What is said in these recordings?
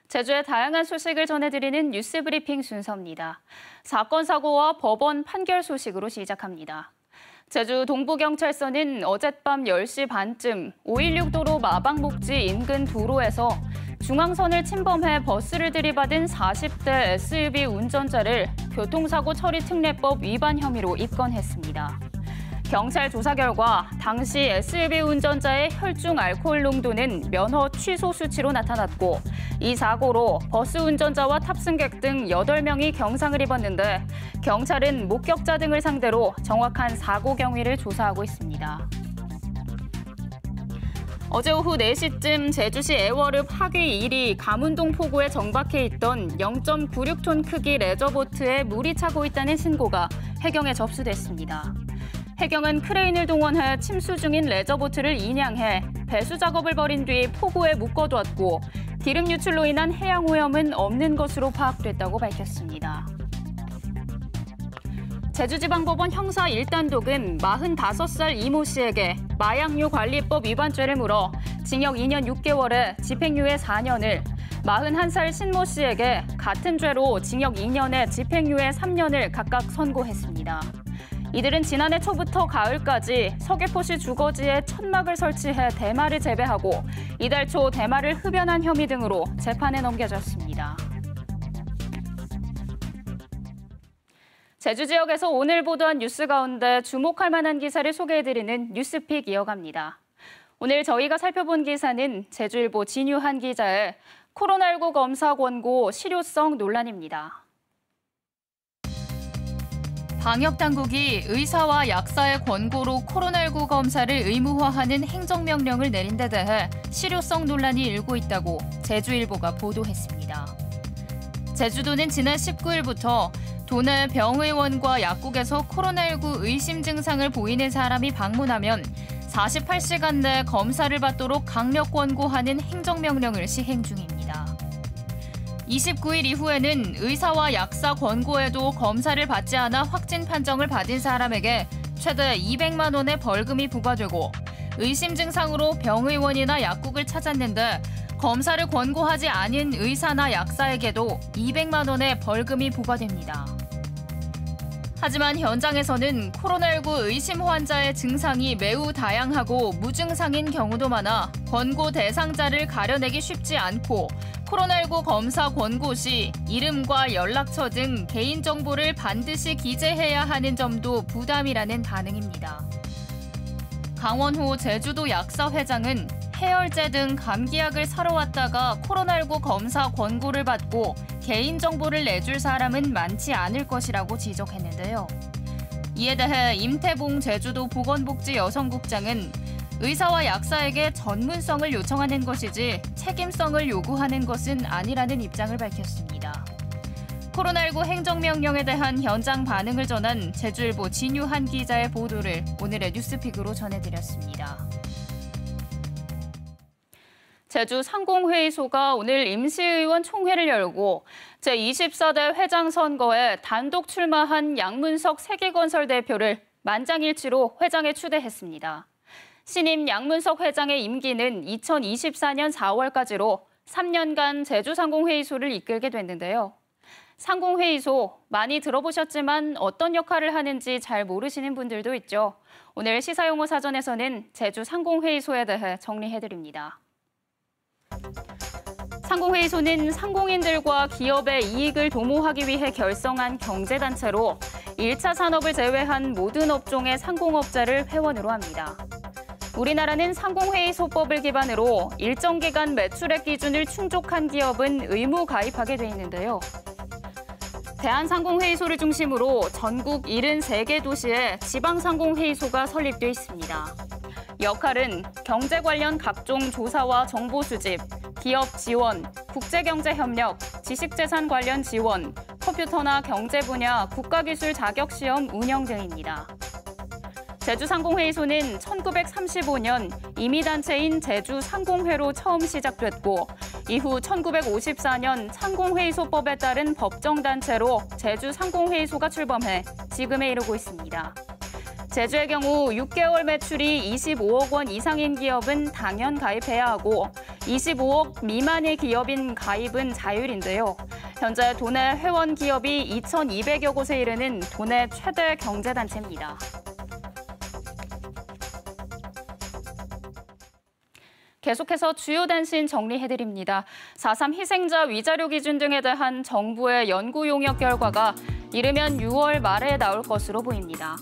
제주의 다양한 소식을 전해드리는 뉴스 브리핑 순서입니다. 사건 사고와 법원 판결 소식으로 시작합니다. 제주 동부경찰서는 어젯밤 10시 반쯤 516도로 마방목지 인근 도로에서 중앙선을 침범해 버스를 들이받은 40대 SUV 운전자를 교통사고 처리 특례법 위반 혐의로 입건했습니다. 경찰 조사 결과 당시 SUV 운전자의 혈중 알코올 농도는 면허 취소 수치로 나타났고 이 사고로 버스 운전자와 탑승객 등 8명이 경상을 입었는데 경찰은 목격자 등을 상대로 정확한 사고 경위를 조사하고 있습니다. 어제 오후 4시쯤 제주시 애월읍 하귀 1리 가문동 포구에 정박해 있던 0.96톤 크기 레저보트에 물이 차고 있다는 신고가 해경에 접수됐습니다. 해경은 크레인을 동원해 침수 중인 레저보트를 인양해 배수 작업을 벌인 뒤 포구에 묶어두었고 기름 유출로 인한 해양 오염은 없는 것으로 파악됐다고 밝혔습니다. 제주지방법원 형사 1단독은 45살 이모 씨에게 마약류 관리법 위반죄를 물어 징역 2년 6개월에 집행유예 4년을, 41살 신모 씨에게 같은 죄로 징역 2년에 집행유예 3년을 각각 선고했습니다. 이들은 지난해 초부터 가을까지 서귀포시 주거지에 천막을 설치해 대마를 재배하고 이달 초 대마를 흡연한 혐의 등으로 재판에 넘겨졌습니다. 제주 지역에서 오늘 보도한 뉴스 가운데 주목할 만한 기사를 소개해드리는 뉴스픽 이어갑니다. 오늘 저희가 살펴본 기사는 제주일보 진유한 기자의 코로나19 검사 권고 실효성 논란입니다. 방역당국이 의사와 약사의 권고로 코로나19 검사를 의무화하는 행정명령을 내린 데 대해 실효성 논란이 일고 있다고 제주일보가 보도했습니다. 제주도는 지난 19일부터 도내 병의원과 약국에서 코로나19 의심 증상을 보이는 사람이 방문하면 48시간 내 검사를 받도록 강력 권고하는 행정명령을 시행 중입니다. 29일 이후에는 의사와 약사 권고에도 검사를 받지 않아 확진 판정을 받은 사람에게 최대 200만 원의 벌금이 부과되고 의심 증상으로 병의원이나 약국을 찾았는데 검사를 권고하지 않은 의사나 약사에게도 200만 원의 벌금이 부과됩니다. 하지만 현장에서는 코로나19 의심 환자의 증상이 매우 다양하고 무증상인 경우도 많아 권고 대상자를 가려내기 쉽지 않고 코로나19 검사 권고 시 이름과 연락처 등 개인정보를 반드시 기재해야 하는 점도 부담이라는 반응입니다. 강원호 제주도 약사회장은 해열제 등 감기약을 사러 왔다가 코로나19 검사 권고를 받고 개인정보를 내줄 사람은 많지 않을 것이라고 지적했는데요. 이에 대해 임태봉 제주도 보건복지여성국장은 의사와 약사에게 전문성을 요청하는 것이지 책임성을 요구하는 것은 아니라는 입장을 밝혔습니다. 코로나19 행정명령에 대한 현장 반응을 전한 제주일보 진유한 기자의 보도를 오늘의 뉴스픽으로 전해드렸습니다. 제주 상공회의소가 오늘 임시의원 총회를 열고 제24대 회장 선거에 단독 출마한 양문석 세계건설 대표를 만장일치로 회장에 추대했습니다. 신임 양문석 회장의 임기는 2024년 4월까지로 3년간 제주상공회의소를 이끌게 됐는데요. 상공회의소 많이 들어보셨지만 어떤 역할을 하는지 잘 모르시는 분들도 있죠. 오늘 시사용어 사전에서는 제주상공회의소에 대해 정리해드립니다. 상공회의소는 상공인들과 기업의 이익을 도모하기 위해 결성한 경제단체로 1차 산업을 제외한 모든 업종의 상공업자를 회원으로 합니다. 우리나라는 상공회의소법을 기반으로 일정 기간 매출액 기준을 충족한 기업은 의무 가입하게 돼 있는데요. 대한상공회의소를 중심으로 전국 73개 도시에 지방상공회의소가 설립돼 있습니다. 역할은 경제 관련 각종 조사와 정보 수집, 기업 지원, 국제경제협력, 지식재산 관련 지원, 컴퓨터나 경제 분야 국가기술 자격시험 운영 등입니다. 제주상공회의소는 1935년 임의단체인 제주상공회로 처음 시작됐고 이후 1954년 상공회의소법에 따른 법정단체로 제주상공회의소가 출범해 지금에 이르고 있습니다. 제주의 경우 6개월 매출이 25억 원 이상인 기업은 당연 가입해야 하고 25억 미만의 기업인 가입은 자율인데요. 현재 도내 회원 기업이 2,200여 곳에 이르는 도내 최대 경제단체입니다. 계속해서 주요 단신 정리해드립니다. 4.3 희생자 위자료 기준 등에 대한 정부의 연구 용역 결과가 이르면 6월 말에 나올 것으로 보입니다.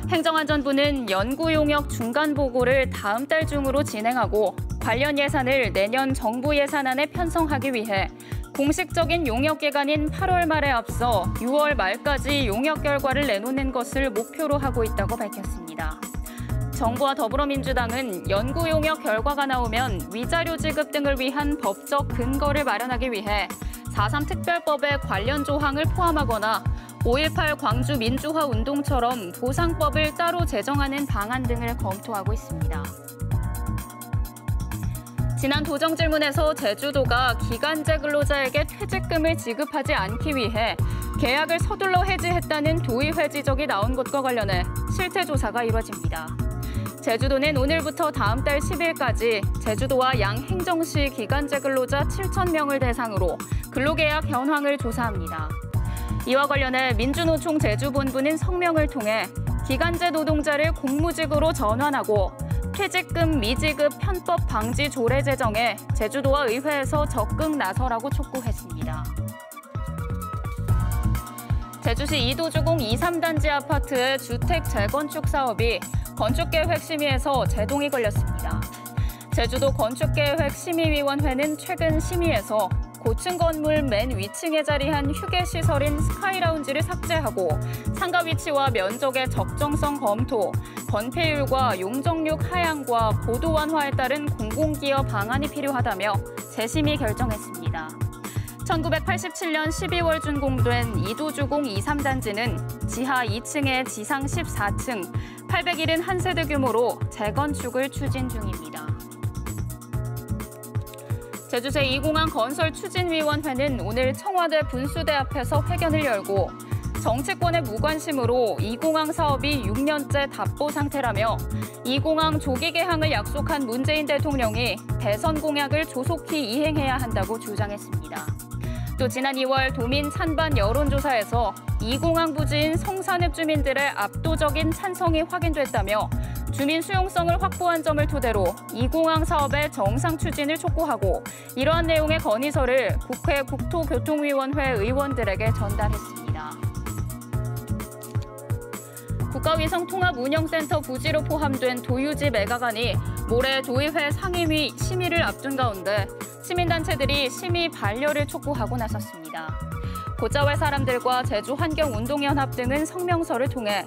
행정안전부는 연구 용역 중간 보고를 다음 달 중으로 진행하고 관련 예산을 내년 정부 예산안에 편성하기 위해 공식적인 용역 기간인 8월 말에 앞서 6월 말까지 용역 결과를 내놓는 것을 목표로 하고 있다고 밝혔습니다. 정부와 더불어민주당은 연구 용역 결과가 나오면 위자료 지급 등을 위한 법적 근거를 마련하기 위해 4.3 특별법에 관련 조항을 포함하거나 5.18 광주 민주화 운동처럼 보상법을 따로 제정하는 방안 등을 검토하고 있습니다. 지난 도정 질문에서 제주도가 기간제 근로자에게 퇴직금을 지급하지 않기 위해 계약을 서둘러 해지했다는 도의회 지적이 나온 것과 관련해 실태 조사가 이뤄집니다. 제주도는 오늘부터 다음 달 10일까지 제주도와 양행정시 기간제 근로자 7,000명을 대상으로 근로계약 현황을 조사합니다. 이와 관련해 민주노총 제주본부는 성명을 통해 기간제 노동자를 공무직으로 전환하고 퇴직금 미지급 편법 방지 조례 제정에 제주도와 의회에서 적극 나서라고 촉구했습니다. 제주시 이도주공 2, 3단지 아파트의 주택 재건축 사업이 건축계획심의에서 제동이 걸렸습니다. 제주도 건축계획심의위원회는 최근 심의에서 고층 건물 맨 위층에 자리한 휴게시설인 스카이라운지를 삭제하고 상가 위치와 면적의 적정성 검토, 건폐율과 용적률 하향과 고도 완화에 따른 공공기여 방안이 필요하다며 재심의 결정했습니다. 1987년 12월 준공된 이도주공 2, 3단지는 지하 2층에 지상 14층, 871세대 규모로 재건축을 추진 중입니다. 제주시 2공항 건설추진위원회는 오늘 청와대 분수대 앞에서 회견을 열고 정치권의 무관심으로 2공항 사업이 6년째 답보 상태라며 2공항 조기 개항을 약속한 문재인 대통령이 대선 공약을 조속히 이행해야 한다고 주장했습니다. 또 지난 2월 도민 찬반 여론조사에서 2공항 부지인 성산읍 주민들의 압도적인 찬성이 확인됐다며 주민 수용성을 확보한 점을 토대로 2공항 사업의 정상 추진을 촉구하고 이러한 내용의 건의서를 국회 국토교통위원회 의원들에게 전달했습니다. 국가위성통합운영센터 부지로 포함된 도유지 매각안이 모레 도의회 상임위 심의를 앞둔 가운데 시민단체들이 심의 반려를 촉구하고 나섰습니다. 고자회 사람들과 제주환경운동연합 등은 성명서를 통해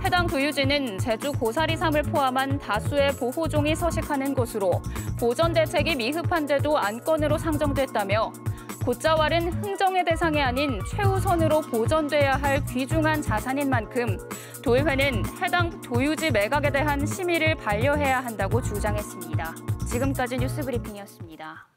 해당 도유지는 제주 고사리 섬을 포함한 다수의 보호종이 서식하는 곳으로 보전 대책이 미흡한데도 안건으로 상정됐다며 곶자왈은 흥정의 대상이 아닌 최우선으로 보전돼야 할 귀중한 자산인 만큼 도의회는 해당 도유지 매각에 대한 심의를 반려해야 한다고 주장했습니다. 지금까지 뉴스브리핑이었습니다.